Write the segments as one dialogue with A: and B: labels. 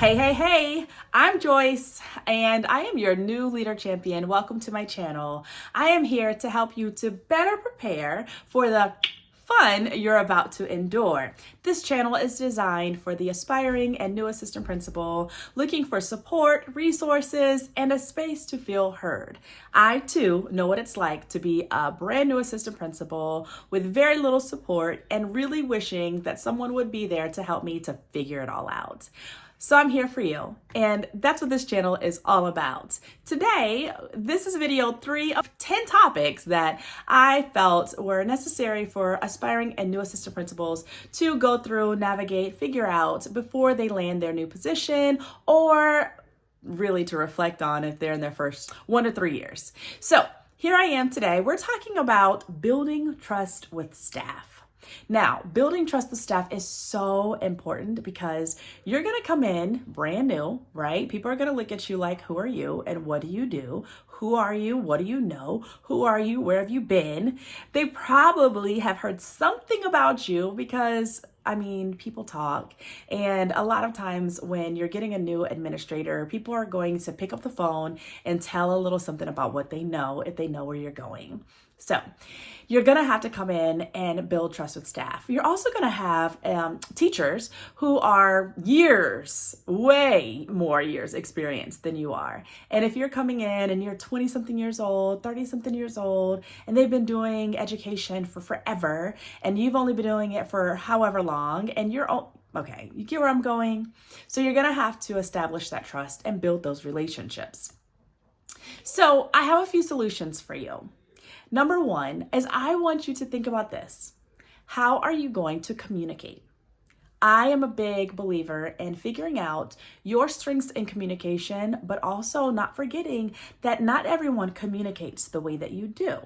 A: Hey, I'm Joyce and I am your new leader champion. Welcome to my channel. I am here to help you to better prepare for the fun you're about to endure. This channel is designed for the aspiring and new assistant principal looking for support, resources, and a space to feel heard. I too know what it's like to be a brand new assistant principal with very little support and really wishing that someone would be there to help me to figure it all out. So I'm here for you, and that's what this channel is all about. Today, this is video 3 of 10 topics that I felt were necessary for aspiring and new assistant principals to go through, navigate, figure out before they land their new position, or really to reflect on if they're in their first 1 to 3 years. So here I am today. We're talking about building trust with staff. Now, building trust with staff is so important because you're going to come in brand new, right? People are going to look at you like, who are you and what do you do? Who are you? What do you know? Who are you? Where have you been? They probably have heard something about you because people talk. And a lot of times when you're getting a new administrator, people are going to pick up the phone and tell a little something about what they know if they know where you're going. So you're going to have to come in and build trust with staff. You're also going to have teachers who are way more years experience than you are. And if you're coming in and you're 20 something years old, 30 something years old, and they've been doing education for forever, and you've only been doing it for however long, and okay, you get where I'm going? So you're going to have to establish that trust and build those relationships. So I have a few solutions for you. Number 1 is I want you to think about this. How are you going to communicate? I am a big believer in figuring out your strengths in communication, but also not forgetting that not everyone communicates the way that you do.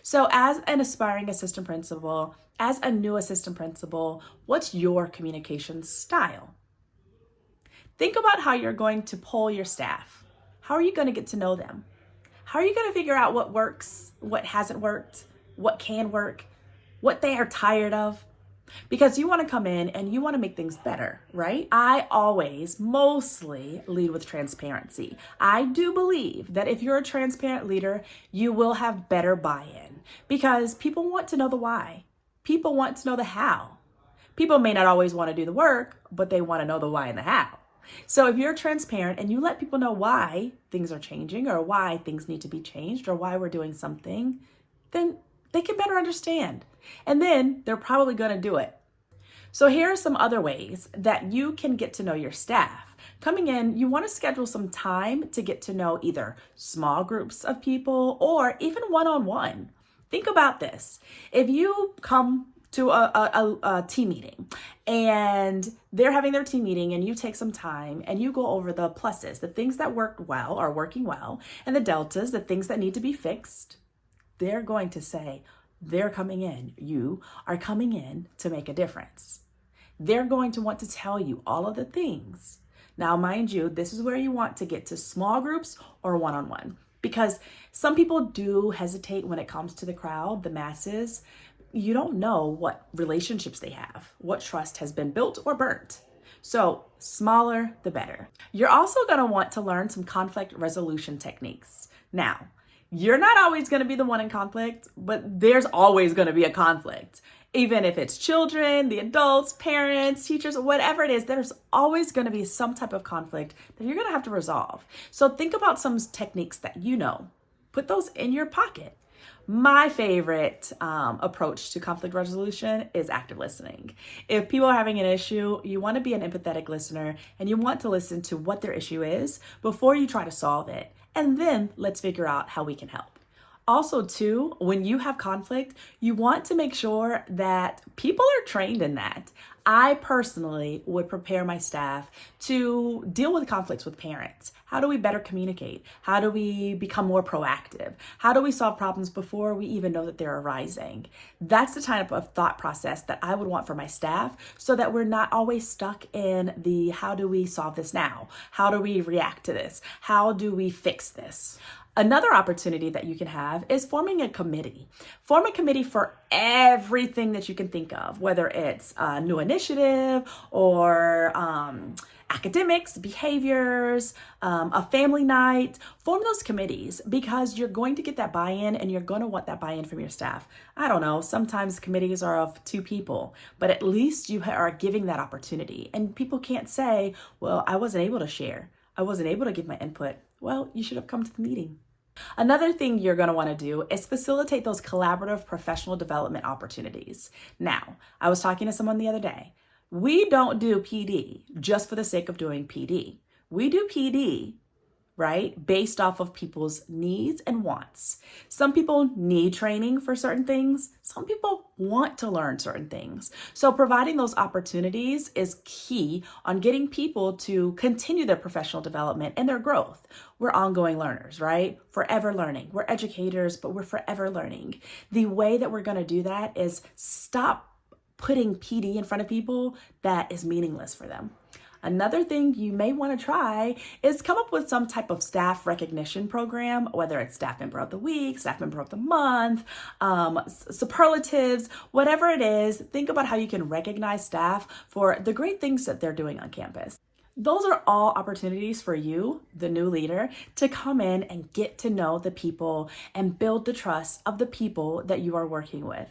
A: So as an aspiring assistant principal, as a new assistant principal, what's your communication style? Think about how you're going to poll your staff. How are you going to get to know them? How are you going to figure out what works, what hasn't worked, what can work, what they are tired of? Because you want to come in and you want to make things better, right? I always mostly lead with transparency. I do believe that if you're a transparent leader, you will have better buy-in because people want to know the why. People want to know the how. People may not always want to do the work, but they want to know the why and the how. So if you're transparent and you let people know why things are changing or why things need to be changed or why we're doing something, then they can better understand. And then they're probably going to do it. So here are some other ways that you can get to know your staff. Coming in, you want to schedule some time to get to know either small groups of people or even one-on-one. Think about this. If you come to a team meeting and they're having their team meeting and you take some time and you go over the pluses, the things that work well are working well, and the deltas, the things that need to be fixed, they're going to say, they're coming in. You are coming in to make a difference. They're going to want to tell you all of the things. Now, mind you, this is where you want to get to small groups or one-on-one, because some people do hesitate when it comes to the crowd, the masses. You don't know what relationships they have, what trust has been built or burnt. So smaller, the better. You're also going to want to learn some conflict resolution techniques. Now, you're not always going to be the one in conflict, but there's always going to be a conflict. Even if it's children, the adults, parents, teachers, whatever it is, there's always going to be some type of conflict that you're going to have to resolve. So think about some techniques that you know. Put those in your pocket. My favorite approach to conflict resolution is active listening. If people are having an issue, you want to be an empathetic listener and you want to listen to what their issue is before you try to solve it. And then let's figure out how we can help. Also, too, when you have conflict, you want to make sure that people are trained in that. I personally would prepare my staff to deal with conflicts with parents. How do we better communicate? How do we become more proactive? How do we solve problems before we even know that they're arising? That's the type of thought process that I would want for my staff so that we're not always stuck in the how do we solve this now? How do we react to this? How do we fix this? Another opportunity that you can have is forming a committee. Form a committee for everything that you can think of, whether it's a new initiative or academics, behaviors, a family night. Form those committees because you're going to get that buy-in and you're going to want that buy-in from your staff. I don't know, sometimes committees are of 2 people, but at least you are giving that opportunity. And people can't say, well, I wasn't able to share. I wasn't able to give my input. Well, you should have come to the meeting. Another thing you're going to want to do is facilitate those collaborative professional development opportunities. Now, I was talking to someone the other day. We don't do PD just for the sake of doing PD. We do PD, right, based off of people's needs and wants. Some people need training for certain things. Some people want to learn certain things. So providing those opportunities is key on getting people to continue their professional development and their growth. We're ongoing learners, right? Forever learning. We're educators, but we're forever learning. The way that we're going to do that is stop putting PD in front of people that is meaningless for them. Another thing you may want to try is come up with some type of staff recognition program, whether it's staff member of the week, staff member of the month, superlatives, whatever it is. Think about how you can recognize staff for the great things that they're doing on campus. Those are all opportunities for you, the new leader, to come in and get to know the people and build the trust of the people that you are working with.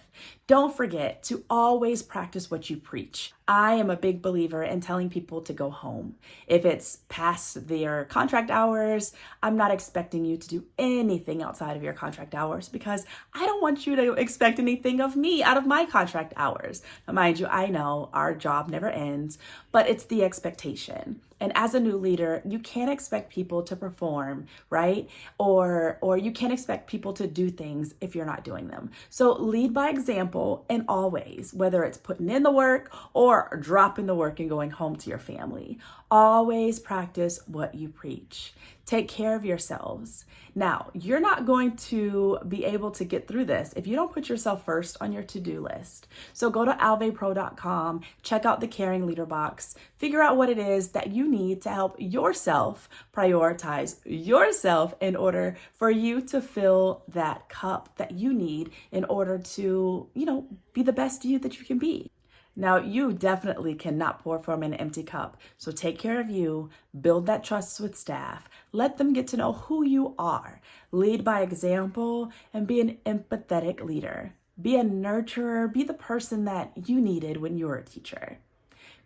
A: Don't forget to always practice what you preach. I am a big believer in telling people to go home. If it's past their contract hours, I'm not expecting you to do anything outside of your contract hours because I don't want you to expect anything of me out of my contract hours. Now, mind you, I know our job never ends, but it's the expectation. And as a new leader, you can't expect people to perform, right? Or you can't expect people to do things if you're not doing them. So lead by example in all ways, whether it's putting in the work or dropping the work and going home to your family. Always practice what you preach. Take care of yourselves. Now, you're not going to be able to get through this if you don't put yourself first on your to-do list. So go to alvepro.com, check out the Caring Leader box, figure out what it is that you need to help yourself prioritize yourself in order for you to fill that cup that you need in order to, be the best you that you can be. Now, you definitely cannot pour from an empty cup. So take care of you, build that trust with staff, let them get to know who you are, lead by example, and be an empathetic leader. Be a nurturer, be the person that you needed when you were a teacher.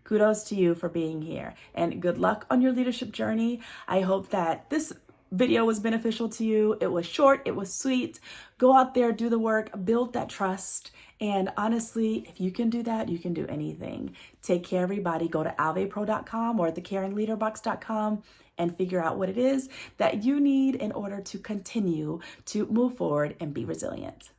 A: Kudos to you for being here and good luck on your leadership journey. I hope that this video was beneficial to you. It was short, it was sweet. Go out there, do the work, build that trust. And honestly, if you can do that, you can do anything. Take care, everybody. Go to alvepro.com or thecaringleaderbox.com and figure out what it is that you need in order to continue to move forward and be resilient.